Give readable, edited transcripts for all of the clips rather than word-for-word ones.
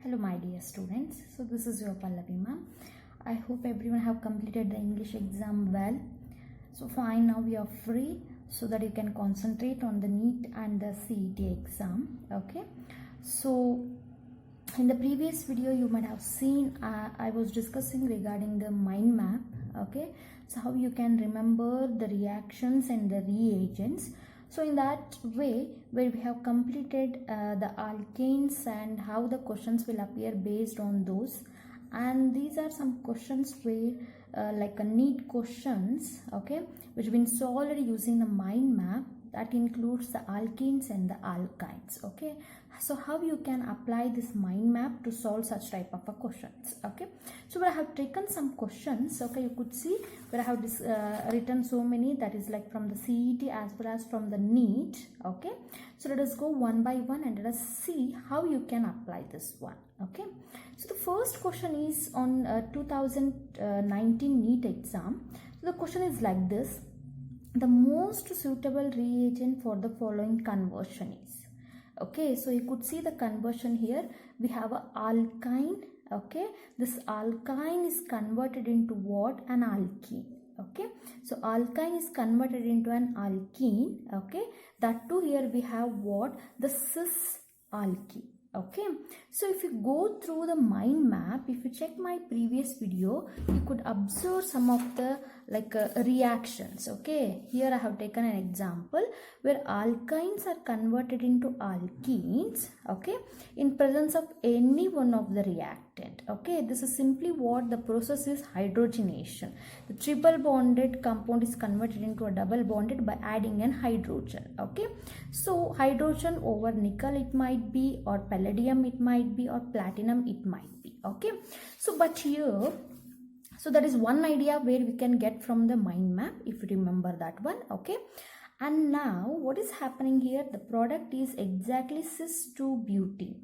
Hello my dear students. So this is your Pallavi ma'am. I hope everyone have completed the English exam well. So fine, now we are free so that you can concentrate on the NEET and the CET exam. Okay. So in the previous video you might have seen I was discussing regarding the mind map. Okay. So how you can remember the reactions and the reagents. So in that way, where we have completed the alkanes and how the questions will appear based on those, and these are some questions where like a NEET questions, okay, which been solved using the mind map, that includes the alkenes and the alkynes. Okay, so how you can apply this mind map to solve such type of questions. Okay, so I have taken some questions. Okay, you could see where I have written so many, that is like from the CET as well as from the NEET. Okay, so let us go one by one and let us see how you can apply this one. Okay, so the first question is on 2019 NEET exam. So the question is like this: the most suitable reagent for the following conversion is. Okay, so you could see the conversion here. We have a alkyne. Okay, this alkyne is converted into what? An alkene. Okay, so alkyne is converted into an alkene. Okay, that too here we have what? The cis alkene. Okay, so if you go through the mind map, if you check my previous video, you could observe some of the reactions. Okay, here I have taken an example where alkynes are converted into alkenes, okay, in presence of any one of the reactant. Okay, this is simply what the process is: hydrogenation. The triple bonded compound is converted into a double bonded by adding an hydrogen. Okay, so hydrogen over nickel it might be, or palladium it might be, or platinum it might be. Okay, so but here, so that is one idea where we can get from the mind map, if you remember that one. Okay, and now what is happening here? The product is exactly cis-2-butene.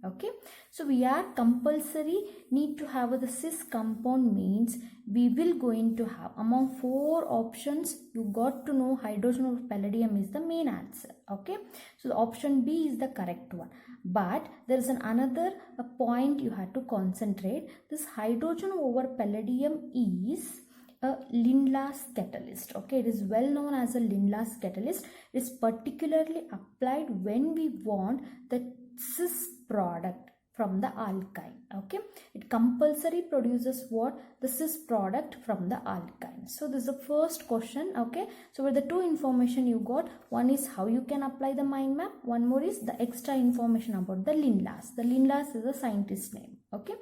Okay, so we are compulsory need to have the cis compound, means we will going to have among 4 options, you got to know hydrogen over palladium is the main answer. Okay, so the option B is the correct one, but there is another point you have to concentrate. This hydrogen over palladium is a Lindlas catalyst. Okay, it is well known as a Lindlas catalyst. It is particularly applied when we want the cis product from the alkyne. Okay, it compulsory produces what? The cis product from the alkyne. So this is the first question. Okay, so with the 2 information you got, one is how you can apply the mind map, one more is the extra information about the Lindlas. The Lindlas is a scientist name. Okay,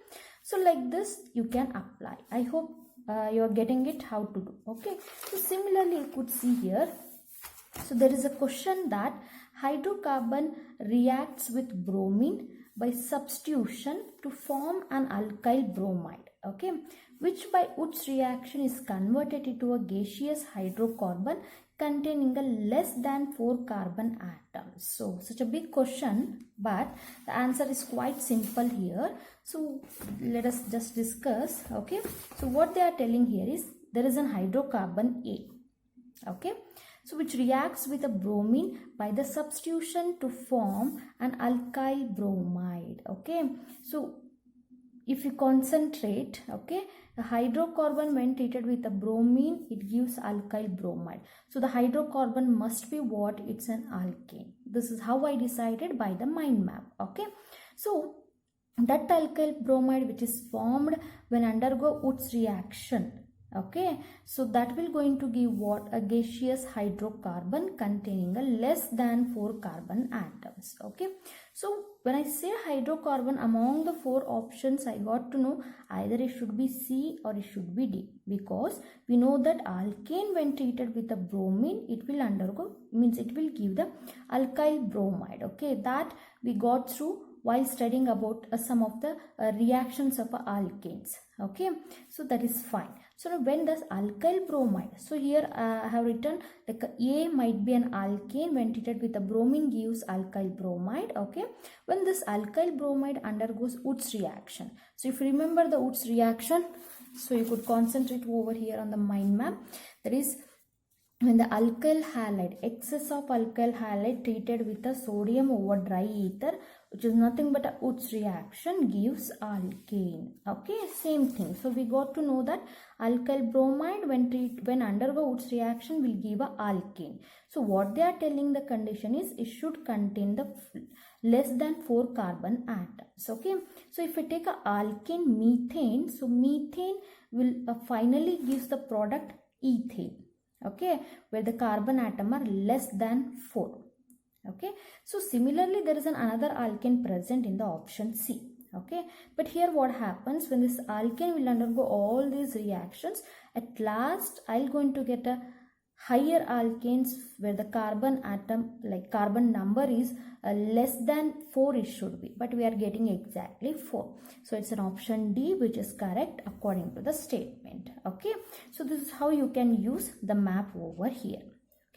so like this you can apply. I hope you are getting it how to do. Okay, so similarly you could see here, so there is a question that hydrocarbon reacts with bromine by substitution to form an alkyl bromide. Okay, which by Wood's reaction is converted into a gaseous hydrocarbon containing a less than 4 carbon atoms. So such a big question, but the answer is quite simple here. So let us just discuss. Okay, so what they are telling here is there is an hydrocarbon A. Okay, so which reacts with a bromine by the substitution to form an alkyl bromide. Okay, so if you concentrate, okay, the hydrocarbon when treated with a bromine, it gives alkyl bromide. So the hydrocarbon must be what? It's an alkane. This is how I decided by the mind map. Okay, so that alkyl bromide which is formed when undergo Wood's reaction. Okay, so that will going to give what? A gaseous hydrocarbon containing a less than 4 carbon atoms. Okay, so when I say hydrocarbon, among the 4 options I got to know either it should be C or it should be D, because we know that alkane when treated with a bromine, it will undergo, means it will give the alkyl bromide. Okay, that we got through while studying about some of the reactions of alkanes. Okay, so that is fine. So now when does alkyl bromide? So here I have written like A might be an alkane when treated with a bromine gives alkyl bromide. Okay, when this alkyl bromide undergoes Wood's reaction. So if you remember the Wood's reaction, so you could concentrate over here on the mind map. That is when the alkyl halide, excess of alkyl halide treated with a sodium over dry ether which is nothing but a Wurtz reaction, gives alkane. Okay, same thing. So we got to know that alkyl bromide when undergo Wurtz reaction will give a alkane. So what they are telling the condition is it should contain the less than 4 carbon atoms. Okay, so if we take a alkane methane, so methane will finally gives the product ethane. Okay, where the carbon atom are less than 4. Okay, so similarly there is another alkane present in the option C. Okay, but here what happens when this alkane will undergo all these reactions, at last I'll going to get a higher alkanes where the carbon atom, like carbon number is less than 4 it should be, but we are getting exactly 4. So it's an option D which is correct according to the statement. Okay, so this is how you can use the map over here.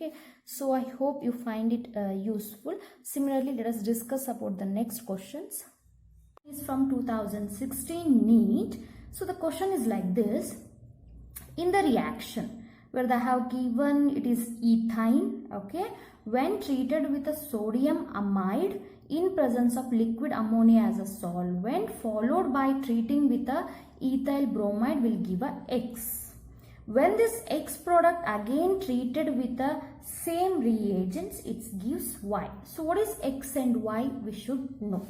Okay, so I hope you find it useful. Similarly, let us discuss about the next questions. It's from 2016 NEET. So the question is like this. In the reaction where they have given it is ethyne, okay, when treated with a sodium amide in presence of liquid ammonia as a solvent, followed by treating with a ethyl bromide will give a X. When this X product again treated with the same reagents, it gives Y. So what is X and Y we should know.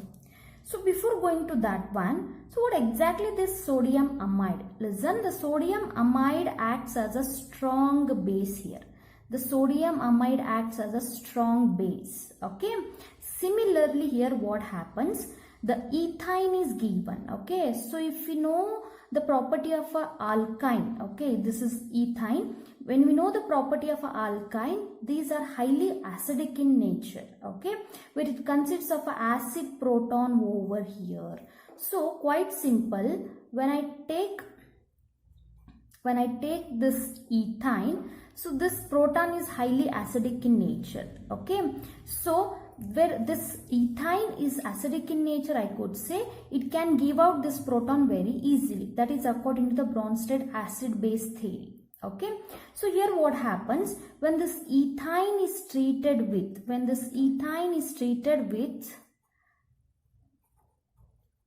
So before going to that one, so what exactly this sodium amide? Listen, the sodium amide acts as a strong base here. The sodium amide acts as a strong base. Okay. Similarly here what happens? The ethyne is given. Okay. So if we know the property of a alkyne, okay, this is ethyne. When we know the property of a alkyne, these are highly acidic in nature, okay, where it consists of an acid proton over here. So quite simple, when I take this ethyne, so this proton is highly acidic in nature, okay. So where this ethyne is acidic in nature, I could say it can give out this proton very easily. That is according to the Bronsted acid-base theory. Okay, so here what happens when this ethyne is treated with,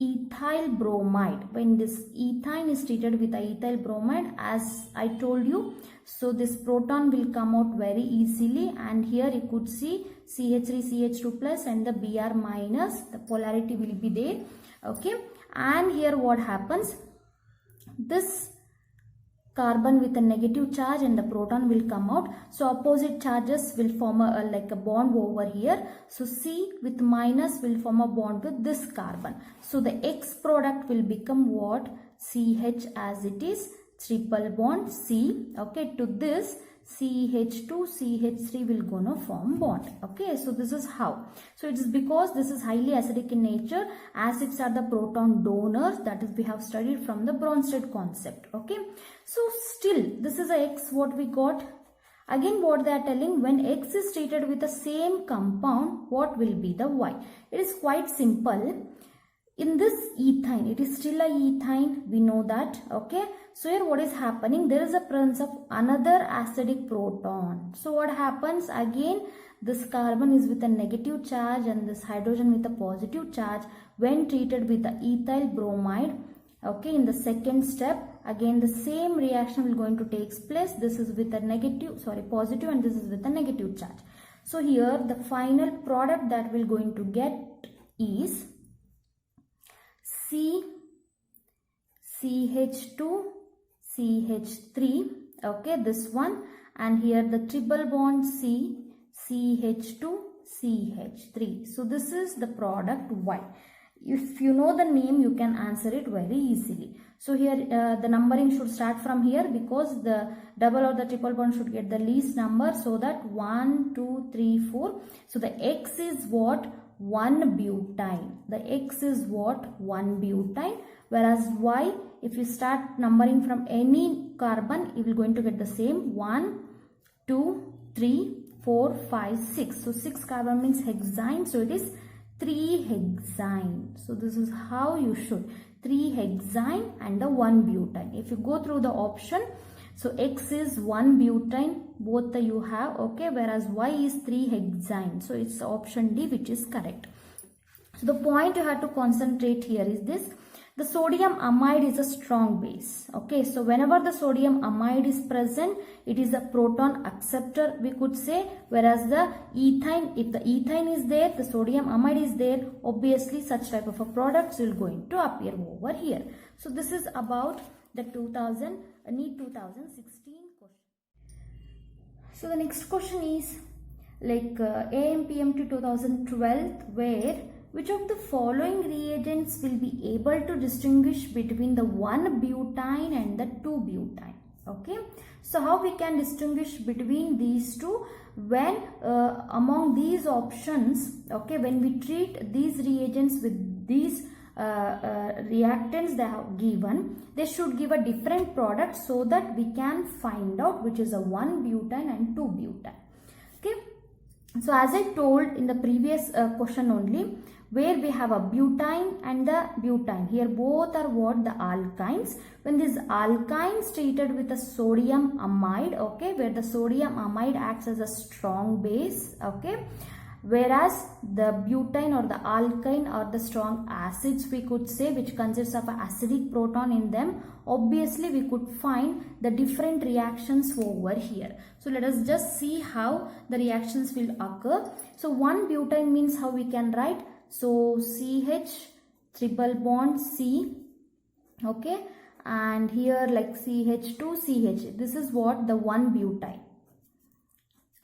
ethyl bromide, when this ethyne is treated with ethyl bromide, as I told you, so this proton will come out very easily, and here you could see CH3 CH2 plus and the Br minus, the polarity will be there. Okay, and here what happens, this carbon with a negative charge and the proton will come out, so opposite charges will form like a bond over here. So C with minus will form a bond with this carbon, so the X product will become what? CH, as it is triple bond C. Okay, to this CH2 CH3 will gonna form bond. Okay, so this is how. So it is because this is highly acidic in nature. Acids are the proton donors, that is we have studied from the Bronsted concept. Okay, so still this is a X what we got. Again what they are telling, when X is treated with the same compound, what will be the Y? It is quite simple. In this ethyne, it is still a ethyne, we know that. Okay, so here what is happening, there is a presence of another acidic proton. So what happens, again this carbon is with a negative charge and this hydrogen with a positive charge. When treated with the ethyl bromide, okay, in the second step, again the same reaction will going to take place. This is with a positive and this is with a negative charge. So here the final product that we're going to get is CH2 CH3, okay, this one, and here the triple bond CH2 CH3. So this is the product Y. If you know the name, you can answer it very easily. So here the numbering should start from here, because the double or the triple bond should get the least number, so that 1 2 3 4. So the X is what? 1 butane. The X is what? 1 butane. Whereas Y, if you start numbering from any carbon, you will going to get the same 1 2 3 4 5 6. So 6 carbon means hexane, so it is 3-hexane. So this is how you should, 3-hexane and the 1 butane. If you go through the option, so X is 1 butane, both you have, okay, whereas Y is 3-hexane. So it's option D which is correct. So the point you have to concentrate here is this: the sodium amide is a strong base. Okay, so whenever the sodium amide is present, it is a proton acceptor, we could say, whereas the ethyne, if the ethyne is there, the sodium amide is there, obviously such type of a products will going to appear over here. So this is about the NEET 2016 question. So the next question is like AMPMT 2012, where which of the following reagents will be able to distinguish between the 1-butene and the 2-butene? Okay, so how we can distinguish between these two when among these options, okay, when we treat these reagents with these reactants they have given, they should give a different product so that we can find out which is a 1-butene and 2-butene. Okay, so as I told in the previous question only, where we have a butene and the butene, here both are what? The alkynes. When these alkynes treated with a sodium amide, okay, where the sodium amide acts as a strong base, okay, whereas the butane or the alkyne or the strong acids, we could say, which consists of an acidic proton in them, obviously we could find the different reactions over here. So let us just see how the reactions will occur. So 1-butene means how we can write? So CH triple bond C, okay, and here like CH2 CH, this is what? The 1-butene.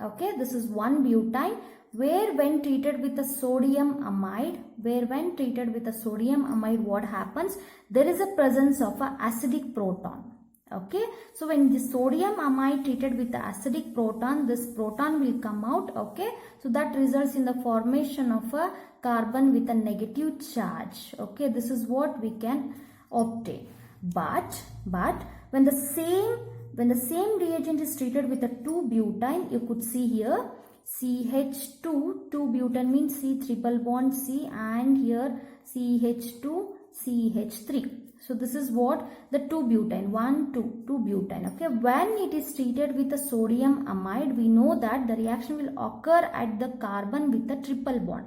Okay, this is 1-butene, where when treated with a sodium amide, what happens? There is a presence of an acidic proton. Okay, so when the sodium amide treated with the acidic proton, this proton will come out. Okay, so that results in the formation of a carbon with a negative charge. Okay, this is what we can obtain. But when the same reagent is treated with a 2-butene, you could see here CH2, 2-butene means C triple bond C, and here CH2 CH3. So this is what? The 2-butene, 2-butene. Okay, when it is treated with a sodium amide, we know that the reaction will occur at the carbon with a triple bond.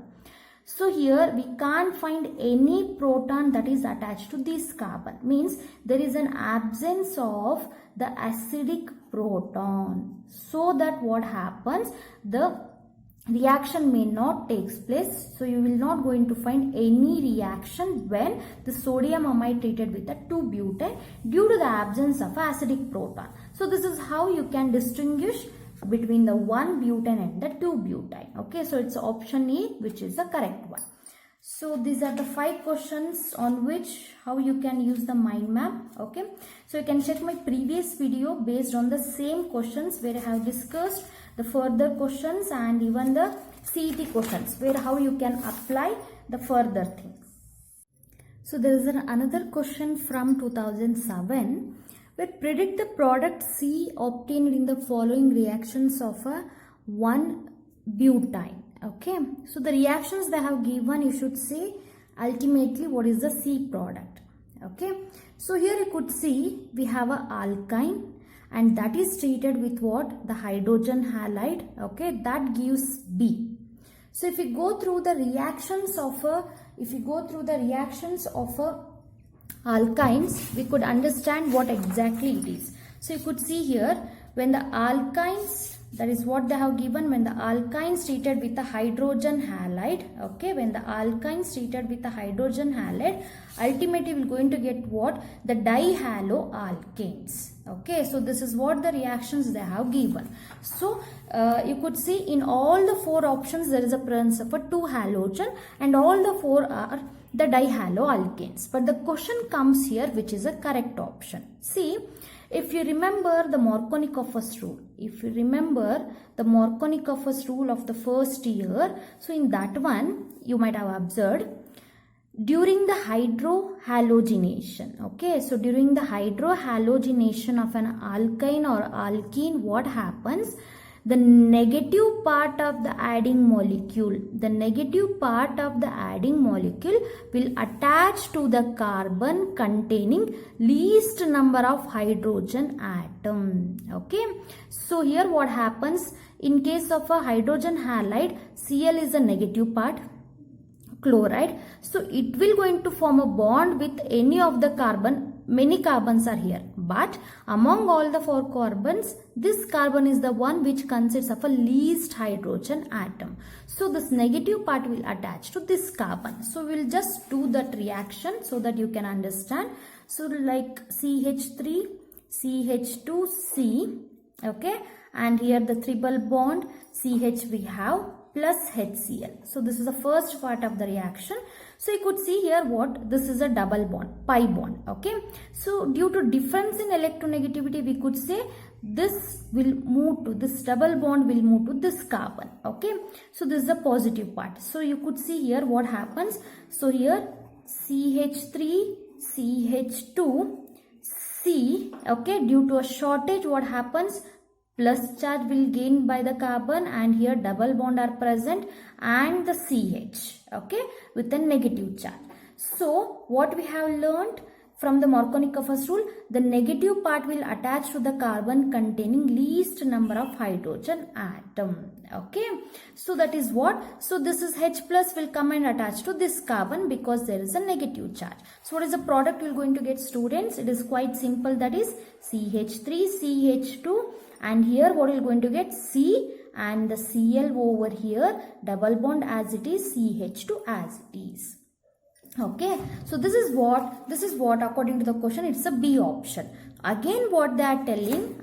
So here we can't find any proton that is attached to this carbon. Means there is an absence of the acidic proton. So that what happens? The reaction may not take place. So you will not going to find any reaction when the sodium amide treated with a 2-butene due to the absence of acidic proton. So this is how you can distinguish between the 1-butene and the 2-butene. Okay, so it's option E, which is the correct one. So these are the 5 questions on which how you can use the mind map. Okay, so you can check my previous video based on the same questions where I have discussed the further questions and even the CET questions where how you can apply the further things. So there is another question from 2007. We predict the product C obtained in the following reactions of a 1-butene. Okay, so the reactions they have given, you should say ultimately what is the C product. Okay, so here you could see we have a alkyne and that is treated with what? The hydrogen halide. Okay, that gives B. So if we go through the reactions of alkynes, we could understand what exactly it is. So you could see here when the alkynes, that is what they have given, when the alkynes treated with a hydrogen halide, okay, when the alkynes treated with a hydrogen halide, ultimately we are going to get what? The dihaloalkanes. Okay, so this is what the reactions they have given. So you could see in all the 4 options there is a presence of a 2 halogen and all the 4 are the dihaloalkanes. But the question comes here, which is a correct option. See, if you remember the Markovnikov rule, of the first year, so in that one you might have observed during the hydrohalogenation, okay, so during the hydrohalogenation of an alkyne or alkene, what happens? The negative part of the adding molecule will attach to the carbon containing least number of hydrogen atom. Okay, so here what happens in case of a hydrogen halide, Cl is a negative part. chloride. So it will going to form a bond with any of the carbon. Many carbons are here, but among all the 4 carbons, this carbon is the one which consists of a least hydrogen atom. So this negative part will attach to this carbon. So we'll just do that reaction so that you can understand. So like CH3, CH2C, okay, and here the triple bond CH we have plus HCl. So this is the first part of the reaction. So you could see here what this is a double bond, pi bond, okay. So due to difference in electronegativity, we could say this will move to, this double bond will move to this carbon, okay. So this is the positive part. So you could see here what happens. So here CH3, CH2, C, okay, due to a shortage, what happens? Plus charge will gain by the carbon, and here double bond are present, and the CH, okay, with a negative charge. So what we have learned from the Markovnikov first rule, the negative part will attach to the carbon containing least number of hydrogen atom, okay. So that is what, so this is H plus will come and attach to this carbon because there is a negative charge. So what is the product we are going to get, students? It is quite simple, that is CH3, CH2, and here what we are going to get, C and the Cl over here, double bond as it is, CH2 as it is. Okay, so this is what according to the question, it's a B option. Again what they are telling,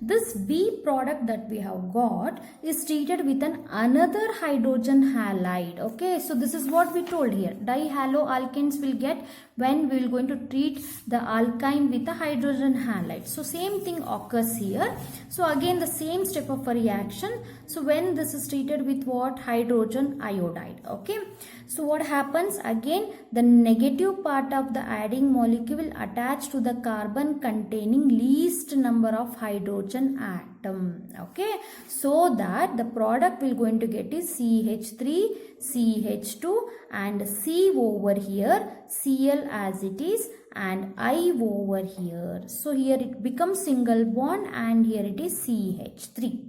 this B product that we have got is treated with another hydrogen halide. Okay, so this is what we told here, dihaloalkanes will get when we will going to treat the alkyne with a hydrogen halide. So same thing occurs here. So again the same step of a reaction. So when this is treated with what, hydrogen iodide, okay. So what happens, again the negative part of the adding molecule will attach to the carbon containing least number of hydrogen atom, okay. So that the product will going to get is CH3, CH2 and C over here, Cl as it is, and I over here. So here it becomes single bond and here it is CH3.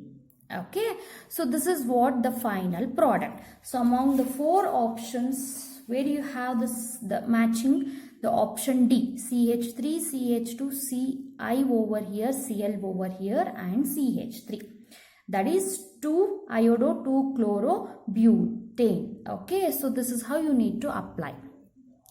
Okay, so this is what the final product. So among the 4 options, where you have this, the matching, the option D, CH3, CH2, Ci over here, Cl over here and CH3. That is 2-iodo 2-chloro-butane. Okay, so this is how you need to apply.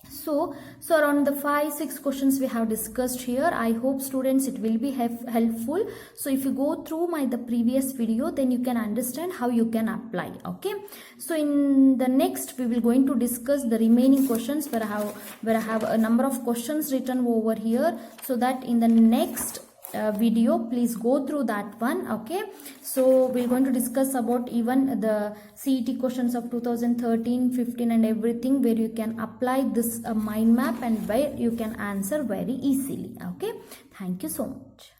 So around the 5-6 questions we have discussed here. I hope students it will be helpful. So if you go through the previous video, then you can understand how you can apply. Okay. So in the next we will going to discuss the remaining questions where I have a number of questions written over here, so that in the next video please go through that one. Okay, so we're going to discuss about even the CET questions of 2013, 15 and everything, where you can apply this mind map and where you can answer very easily. Okay, thank you so much.